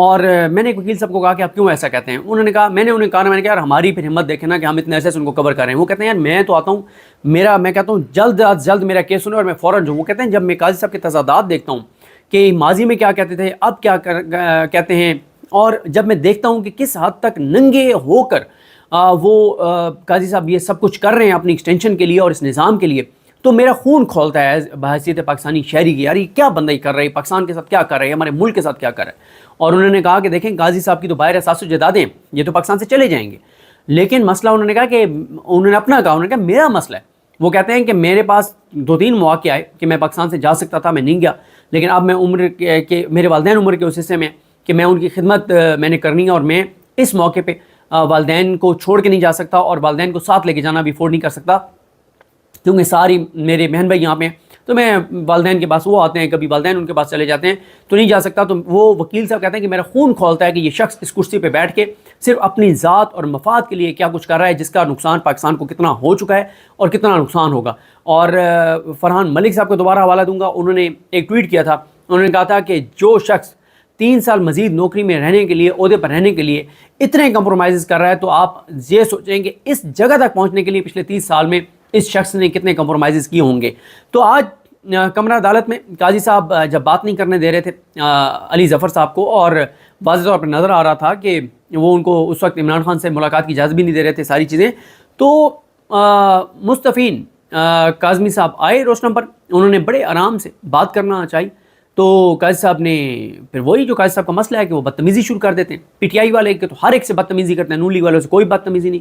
اور میں نے ایک وکیل صاحب کو کہا کہ آپ کیوں ایسا کہتے ہیں؟ انہوں نے کہا، میں نے انہیں کہا میں نے کہا یار ہماری پھر ہمت دیکھیں نا کہ ہم اتنے عرصے سے ان کو کور کر رہے ہیں. وہ کہتے ہیں یار میں تو آتا ہوں میں کہتا ہوں جلد از جلد میرا کیس سنیں اور میں فوراً جو. وہ کہتے ہیں جب میں قاضی صاحب کے تضادات دیکھتا ہوں کہ ماضی میں کیا کہتے تھے اب کیا کہتے ہیں، اور جب میں دیکھتا ہوں کہ کس حد تک ننگے ہو کر وہ قاضی صاحب یہ سب کچھ کر رہے ہیں اپنی ایکسٹینشن کے لیے اور اس نظام کے لیے، تو میرا خون کھولتا ہے بحیثیت پاکستانی شہری کی، یار یہ کیا بندہ ہی کر رہا ہے، پاکستان کے ساتھ کیا کر رہا ہے، ہمارے ملک کے ساتھ کیا کر رہا ہے. اور انہوں نے کہا کہ دیکھیں قاضی صاحب کی تو باہر اساس و جدادیں یہ تو پاکستان سے چلے جائیں گے، لیکن مسئلہ انہوں نے کہا کہ انہوں نے اپنا کہا، انہوں نے کہا میرا مسئلہ ہے. وہ کہتے ہیں کہ میرے پاس 2-3 مواقع آئے کہ میں پاکستان سے جا سکتا تھا، میں نہیں گیا، لیکن اب میں عمر کے میرے والدین عمر کے اس حصے میں کہ میں ان کی خدمت میں نے کرنی ہے، اور میں اس موقع پہ والدین کو چھوڑ کے نہیں جا سکتا اور والدین کو ساتھ لے کے جانا بھی افورڈ نہیں کر سکتا، کیونکہ ساری میرے بہن بھائی یہاں پہ ہیں، تو میں والدین کے پاس وہ آتے ہیں، کبھی والدین ان کے پاس چلے جاتے ہیں تو نہیں جا سکتا. تو وہ وکیل صاحب کہتے ہیں کہ میرا خون کھولتا ہے کہ یہ شخص اس کرسی پہ بیٹھ کے صرف اپنی ذات اور مفاد کے لیے کیا کچھ کر رہا ہے، جس کا نقصان پاکستان کو کتنا ہو چکا ہے اور کتنا نقصان ہوگا. اور فرحان ملک صاحب کو دوبارہ حوالہ دوں گا، انہوں نے ایک ٹویٹ کیا تھا، انہوں نے کہا تھا کہ جو شخص 3 سال مزید نوکری میں رہنے کے لیے، عہدے پر رہنے کے لیے اتنے کمپرومائز کر رہا ہے، تو آپ یہ سوچیں کہ اس جگہ تک پہنچنے کے لیے پچھلے 30 سال میں اس شخص نے کتنے کمپرومائز کیے ہوں گے. تو آج کمرہ عدالت میں قاضی صاحب جب بات نہیں کرنے دے رہے تھے علی ظفر صاحب کو، اور واضح طور پر نظر آ رہا تھا کہ وہ ان کو اس وقت عمران خان سے ملاقات کی اجازت بھی نہیں دے رہے تھے، ساری چیزیں، تو مستفین کاظمی صاحب آئے روشنم پر، انہوں نے بڑے آرام سے بات کرنا چاہی. تو قاضی صاحب نے پھر وہی جو قاضی صاحب کا مسئلہ ہے کہ وہ بدتمیزی شروع کر دیتے ہیں. پی ٹی آئی والے کہ تو ہر ایک سے بدتمیزی کرتے ہیں، نون لیگ والوں سے کوئی بدتمیزی نہیں.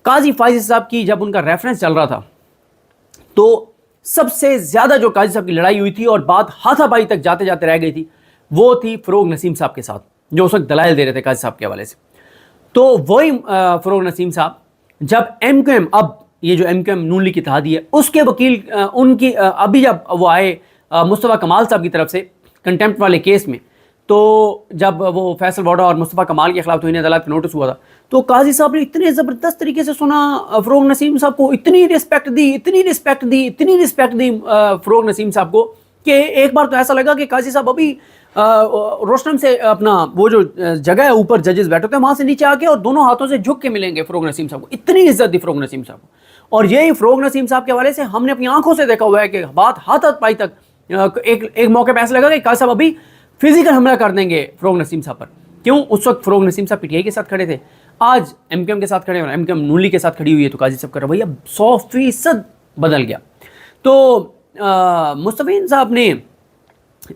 قاضی فائز صاحب کی جب ان کا ریفرنس چل رہا تھا تو سب سے زیادہ جو قاضی صاحب کی لڑائی ہوئی تھی اور بات ہاتھا پائی تک جاتے جاتے رہ گئی تھی، وہ تھی فروغ نسیم صاحب کے ساتھ، جو اس وقت دلائل دے رہے تھے قاضی صاحب کے حوالے سے. تو وہی فروغ نسیم صاحب جب ایم کیو ایم، اب یہ جو ایم کیو ایم نون لیگ کی اتحادی ہے اس کے وکیل ان کی ابھی جب وہ آئے مصطفیٰ کمال صاحب کی طرف سے کنٹیمپٹ والے کیس میں، تو جب وہ فیصل واڈا اور مصطفیٰ کمال کے خلاف توہین عدالت کا نوٹس ہوا تھا، تو قاضی صاحب نے اتنے زبردست طریقے سے سنا فروغ نسیم صاحب کو، اتنی رسپیکٹ دی فروغ نسیم صاحب کو کہ ایک بار تو ایسا لگا کہ قاضی صاحب ابھی روشنم سے اپنا وہ جو جگہ ہے اوپر ججز بیٹھے ہوتے ہیں وہاں سے نیچے آ کے اور دونوں ہاتھوں سے جھک کے ملیں گے فروغ نسیم صاحب کو. اتنی عزت دی فروغ نسیم صاحب کو. اور یہی فروغ نسیم صاحب کے حوالے سے ہم نے اپنی آنکھوں سے دیکھا ہوا ہے کہ بات ہاتھ پائی تک ایک موقع پہ ایسا لگا کہ قاضی صاحب ابھی فزیکل حملہ کر دیں گے فروغ نسیم صاحب پر. کیوں؟ اس وقت فروغ نسیم صاحب پی ٹی آئی کے ساتھ کھڑے تھے، آج ایم کیو ایم کے ساتھ کھڑے ہیں اور ایم کیو ایم نون لیگ کے ساتھ کھڑی ہوئی ہے، تو قاضی صاحب کا رویہ 100% بدل گیا. تو مستفین صاحب نے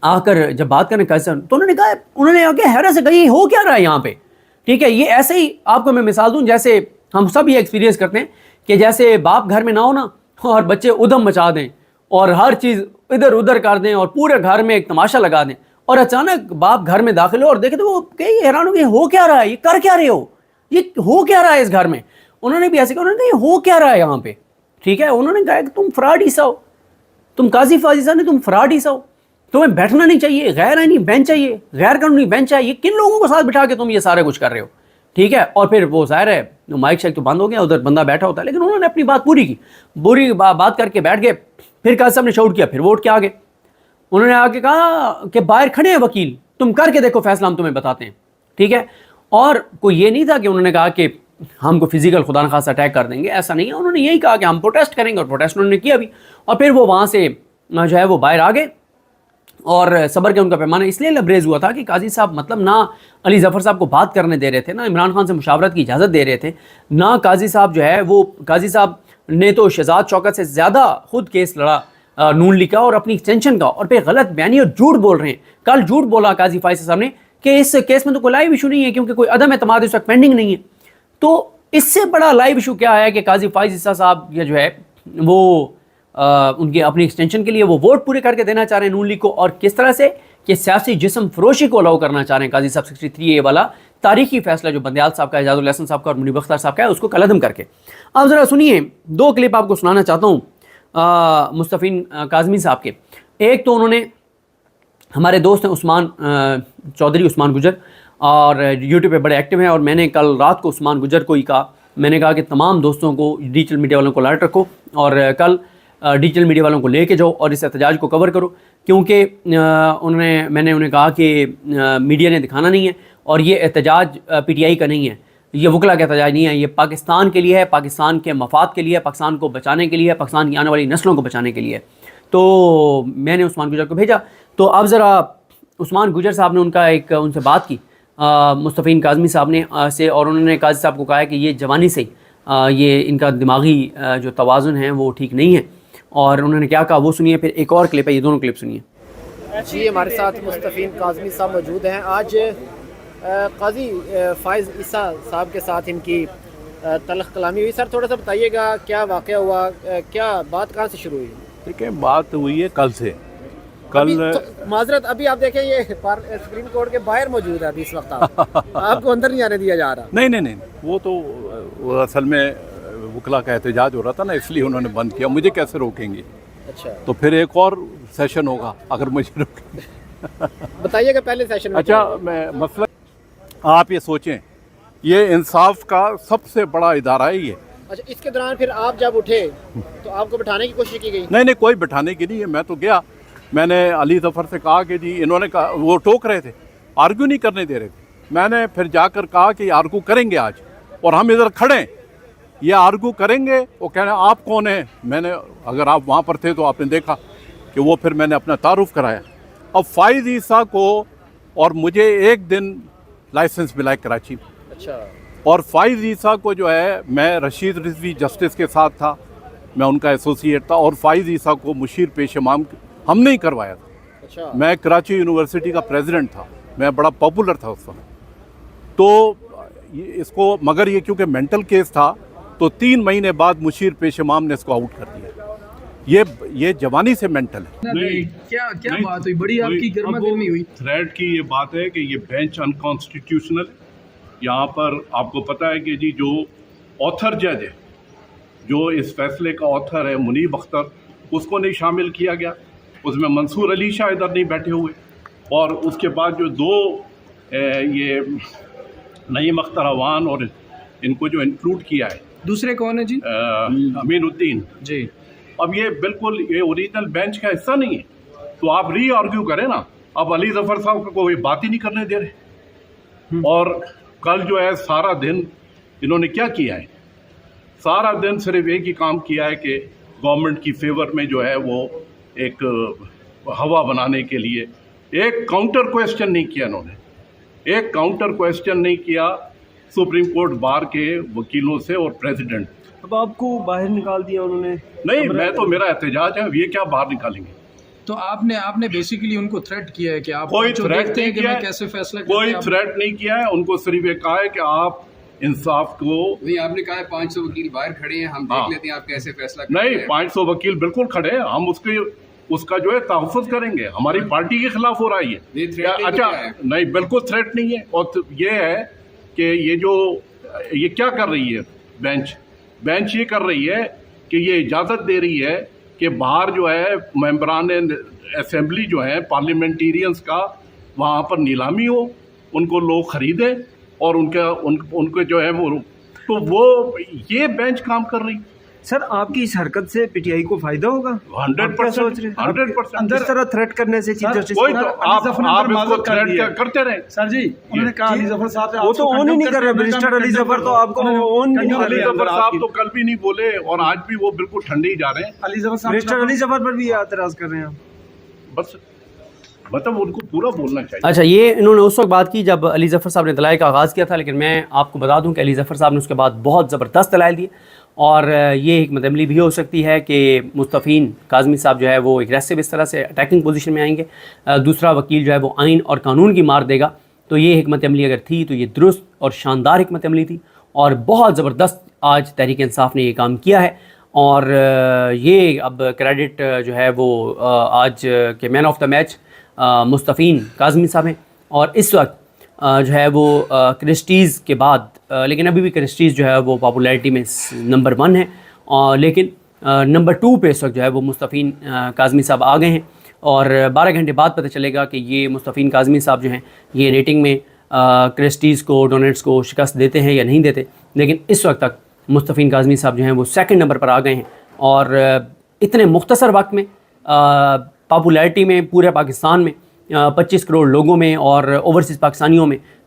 آ کر جب بات کرنے قاضی صاحب تو انہوں نے آگے حیرت سے کہی ہو کیا رہا ہے یہاں پہ. ٹھیک ہے، یہ ایسے ہی آپ کو میں مثال دوں، جیسے ہم سب یہ ایکسپیرینس کرتے ہیں کہ جیسے باپ گھر میں نہ ہو نا اور بچے ادھم مچا دیں اور ہر چیز ادھر ادھر کر دیں اور پورے گھر میں ایک تماشا لگا دیں، اور اچانک باپ گھر میں داخل ہو اور دیکھے تو وہ کئی حیران ہو گئے، ہو کیا رہا ہے، یہ کر کیا رہے ہو، یہ ہو کیا رہا ہے اس گھر میں. انہوں نے بھی ایسے کہا، انہوں نے کہا یہ ہو کیا رہا ہے یہاں پہ. ٹھیک ہے، انہوں نے کہا کہ تم فراڈ ہی سا ہو، تم قاضی فاضی صاحب نے تم فراڈ ہی سا ہو، تمہیں بیٹھنا نہیں چاہیے، غیر آئینی بینچ چاہیے، غیر قانونی بینچ چاہیے، کن لوگوں کو ساتھ بٹھا کے تم یہ سارے کچھ کر رہے ہو. ٹھیک ہے، اور پھر وہ ظاہر ہے مائک شائک تو بند ہو گیا، ادھر بندہ بیٹھا ہوتا ہے، لیکن انہوں نے اپنی بات پوری کی، بری بات کر کے بیٹھ گئے. پھر قاضی صاحب نے شاؤٹ کیا، پھر ووٹ کے آگے انہوں نے آ کے کہا کہ باہر کھڑے ہیں وکیل، تم کر کے دیکھو فیصلہ، ہم تمہیں بتاتے ہیں. ٹھیک ہے، اور کوئی یہ نہیں تھا کہ انہوں نے کہا کہ ہم کو فزیکل خدا نخواستہ اٹیک کر دیں گے، ایسا نہیں ہے. انہوں نے یہی کہا کہ ہم پروٹیسٹ کریں گے، اور پروٹیسٹ انہوں نے کیا بھی. اور پھر وہ وہاں سے جو ہے وہ باہر آ گئے، اور صبر کے ان کا پیمانہ اس لیے لبریز ہوا تھا کہ قاضی صاحب مطلب نہ علی ظفر صاحب کو بات کرنے دے رہے تھے، نہ عمران خان سے مشاورت کی اجازت دے رہے تھے، نہ قاضی صاحب جو ہے وہ قاضی صاحب نے تو شہزاد شوکت سے زیادہ خود کیس لڑا نون لیگ کا اور اپنی ایکسٹینشن کا، اور پھر غلط بیانی اور جھوٹ بول رہے ہیں. کل جھوٹ بولا قاضی فائز صاحب نے کہ اس کیس میں تو کوئی لائیو ایشو نہیں ہے کیونکہ کوئی عدم اعتماد اس وقت پینڈنگ نہیں ہے. تو اس سے بڑا لائیو ایشو کیا ہے کہ قاضی فائز صاحب یہ جو ہے وہ ان کی اپنی ایکسٹینشن کے لیے وہ ووٹ پورے کر کے دینا چاہ رہے ہیں نون لیگ کو، اور کس طرح سے کہ سیاسی جسم فروشی کو الاؤ کرنا چاہ رہے ہیں قاضی صاحب 63A والا تاریخی فیصلہ جو بندیال صاحب کا، اعجاز الحسن صاحب کا اور منیب اختر صاحب کا ہے، اس کو کالعدم کر کے. آپ ذرا سنیے، 2 کلپ آپ کو سنانا چاہتا ہوں مستفین کاظمی صاحب کے. ایک تو انہوں نے، ہمارے دوست ہیں عثمان چودھری، عثمان گجر، اور یوٹیوب پہ بڑے ایکٹیو ہیں، اور میں نے کل رات کو عثمان گجر کو ہی کہا، میں نے کہا کہ تمام دوستوں کو، ڈیجیٹل میڈیا والوں کو الرٹ رکھو اور کل ڈیجیٹل میڈیا والوں کو لے کے جاؤ اور اس احتجاج کو کور کرو، کیونکہ میں نے انہیں کہا کہ میڈیا نے دکھانا نہیں ہے اور یہ احتجاج پی ٹی آئی کا نہیں ہے, یہ وکلا کا احتجاج نہیں ہے, یہ پاکستان کے لیے ہے, پاکستان کے مفاد کے لیے ہے, پاکستان کو بچانے کے لیے ہے, پاکستان کی آنے والی نسلوں کو بچانے کے لیے. تو میں نے عثمان گجر کو بھیجا. تو اب ذرا عثمان گجر صاحب نے ان سے بات کی مصطفین کاظمی صاحب نے سے, اور انہوں نے قاضی صاحب کو کہا ہے کہ یہ جوانی سے یہ ان کا دماغی جو توازن ہے وہ ٹھیک نہیں ہے. اور انہوں نے کیا کہا وہ سنیے, پھر ایک اور کلپ ہے, یہ دونوں کلپ سنیے. جی ہمارے ساتھ مصطفین کاظمی صاحب موجود ہیں. آج قاضی فائز عیسیٰ صاحب کے ساتھ ان کی تلخ کلامی ہوئی. سر تھوڑا سا بتائیے گا کیا واقعہ ہوا, کیا بات کہاں سے شروع ہوئی؟ دیکھیں بات ہوئی ہے کل سے. کل معذرت, ابھی آپ دیکھیں یہ سپریم کورٹ کے باہر موجود ہے ابھی اس وقت, آپ کو اندر نہیں آنے دیا جا رہا. نہیں, وہ تو اصل میں وکلا کا احتجاج ہو رہا تھا نا, اس لیے انہوں نے بند کیا. مجھے کیسے روکیں گے؟ اچھا, تو پھر ایک اور سیشن ہوگا اگر مجھے روکیں گے. بتائیے گا پہلے سیشن میں. اچھا, میں مسئلہ آپ یہ سوچیں, یہ انصاف کا سب سے بڑا ادارہ ہے یہ. اچھا, اس کے دوران پھر آپ جب اٹھے تو آپ کو بٹھانے کی کوشش کی گئی؟ نہیں, کوئی بٹھانے کی نہیں ہے. میں تو گیا, میں نے علی ظفر سے کہا کہ جی, انہوں نے کہا, وہ ٹوک رہے تھے, آرگیو نہیں کرنے دے رہے تھے. میں نے پھر جا کر کہا کہ آرگیو کریں گے آج, اور ہم ادھر کھڑے ہیں, یہ آرگیو کریں گے. وہ کہہ رہے ہیں آپ کون ہیں؟ میں نے, اگر آپ وہاں پر تھے تو آپ نے دیکھا کہ وہ پھر میں نے اپنا تعارف کرایا. اب فائز عیسیٰ کو اور مجھے ایک دن لائسنس ملا ہے کراچی میں. اچھا, اور فائز عیسیٰ کو جو ہے, میں رشید رضوی جسٹس کے ساتھ تھا, میں ان کا ایسوسیٹ تھا, اور فائز عیسیٰ کو مشیر پیش امام ہم نے ہی کروایا تھا. اچھا, میں کراچی یونیورسٹی کا پریزیڈنٹ تھا, میں بڑا پاپولر تھا اس وقت. تو اس کو, مگر یہ کیونکہ مینٹل کیس تھا تو 3 مہینے بعد مشیر پیش امام نے اس کو آؤٹ کر دیا. یہ جوانی سے مینٹل ہے. کیا بات ہوئی بڑی آپ کی گرما گرمی ہوئی؟ تھریڈ کی یہ بات ہے کہ یہ بینچ انکانسٹیٹیوشنل. یہاں پر آپ کو پتہ ہے کہ جی جو آتھر جج ہے, جو اس فیصلے کا آتھر ہے منیب اختر, اس کو نہیں شامل کیا گیا. اس میں منصور علی شاہ ادھر نہیں بیٹھے ہوئے, اور اس کے بعد جو 2 یہ نعیم اختر اوان اور ان کو جو انکلوڈ کیا ہے, دوسرے کون ہیں جی؟ امین الدین جی. اب یہ بالکل یہ اوریجنل بینچ کا حصہ نہیں ہے, تو آپ ری آرگیو کریں نا. اب علی ظفر صاحب کو کوئی بات ہی نہیں کرنے دے رہے. اور کل جو ہے سارا دن انہوں نے کیا کیا ہے, سارا دن صرف ایک ہی کام کیا ہے کہ گورنمنٹ کی فیور میں جو ہے وہ ایک ہوا بنانے کے لیے ایک کاؤنٹر کویسچن نہیں کیا. انہوں نے ایک کاؤنٹر کویسچن نہیں کیا سپریم کورٹ بار کے وکیلوں سے اور پریزیڈنٹ. اب آپ کو باہر نکال دیا انہوں نے؟ نہیں, میں تو, میرا احتجاج ہے, یہ کیا باہر نکالیں گے؟ تو آپ نے بیسیکلی ان کو تھریٹ کیا ہے کہ آپ کوئی جو تھریٹ دیکھتے ہیں نہیں کہ کیا میں ہے, کیسے فیصلہ کرتے کوئی ہیں. تھریٹ نہیں کیا ہے. ان کو صرف یہ کہا ہے کہ آپ انصاف کو, نہیں آپ نے کہا ہے 500 وکیل باہر کھڑے ہیں, ہم دیکھ لیتے ہیں آپ کیسے فیصلہ کرتے ہیں. نہیں, 500 وکیل بالکل کھڑے ہیں, ہم اس کا جو ہے تحفظ کریں گے. ہماری پارٹی کے خلاف ہو رہا ہے یہ. اچھا, نہیں بالکل تھریٹ نہیں ہے. اور یہ ہے کہ یہ کیا کر رہی ہے بینچ یہ کر رہی ہے کہ یہ اجازت دے رہی ہے کہ باہر جو ہے ممبران اسمبلی جو ہیں پارلیمنٹیرینز کا, وہاں پر نیلامی ہو, ان کو لوگ خریدیں, اور ان کے جو ہے وہ یہ بینچ کام کر رہی. سر آپ کی اس حرکت سے پی ٹی آئی کو فائدہ ہوگا؟ 100%. اس طرح تھریٹ کرنے سے چیف جسٹس کوئی تو آپ اس کو تھریٹ کرتے رہیں. سر جی, انہوں نے کہا علی ظفر صاحب وہ تو اون ہی نہیں کر رہے. بیرسٹر علی ظفر تو آپ کو اون نہیں کر علی رہے. ظفر صاحب تو کل بھی نہیں بولے, اور آج بھی وہ بالکل ٹھنڈے ہی جا رہے ہیں. علی ظفر صاحب بیرسٹر علی ظفر پر بھی اعتراض کر رہے ہیں. بس مطلب ان کو پورا بولنا چاہیے. اچھا, یہ انہوں نے اس وقت بات کی جب علی ظفر صاحب نے دلائل کا آغاز کیا تھا, لیکن میں آپ کو بتا دوں کہ علی ظفر صاحب نے اس کے بعد بہت زبردست دلائل دیے, اور یہ حکمت عملی بھی ہو سکتی ہے کہ مصطفین کاظمی صاحب جو ہے وہ اگریسو اس طرح سے اٹیکنگ پوزیشن میں آئیں گے, دوسرا وکیل جو ہے وہ آئین اور قانون کی مار دے گا. تو یہ حکمت عملی اگر تھی تو یہ درست اور شاندار حکمت عملی تھی, اور بہت زبردست آج تحریک انصاف نے یہ کام کیا ہے. اور یہ اب کریڈٹ جو ہے وہ آج کے مین آف دا میچ مصطفین کاظمی صاحب ہیں, اور اس وقت جو ہے وہ کرسٹیز کے بعد, لیکن ابھی بھی کرسٹیز جو ہے وہ پاپولیرٹی میں نمبر 1 ہے, لیکن نمبر 2 پہ اس وقت جو ہے وہ مصطفین کاظمی صاحب آ گئے ہیں. اور 12 گھنٹے بعد پتہ چلے گا کہ یہ مصطفین کاظمی صاحب جو ہیں یہ ریٹنگ میں کرسٹیز کو, ڈونیٹس کو شکست دیتے ہیں یا نہیں دیتے. لیکن اس وقت تک مصطفین کاظمی صاحب جو ہیں وہ 2nd نمبر پر آ گئے ہیں, اور اتنے مختصر وقت میں پاپولیرٹی میں پورے پاکستان میں 25 کروڑ لوگوں میں اور اوورسیز پاکستانیوں میں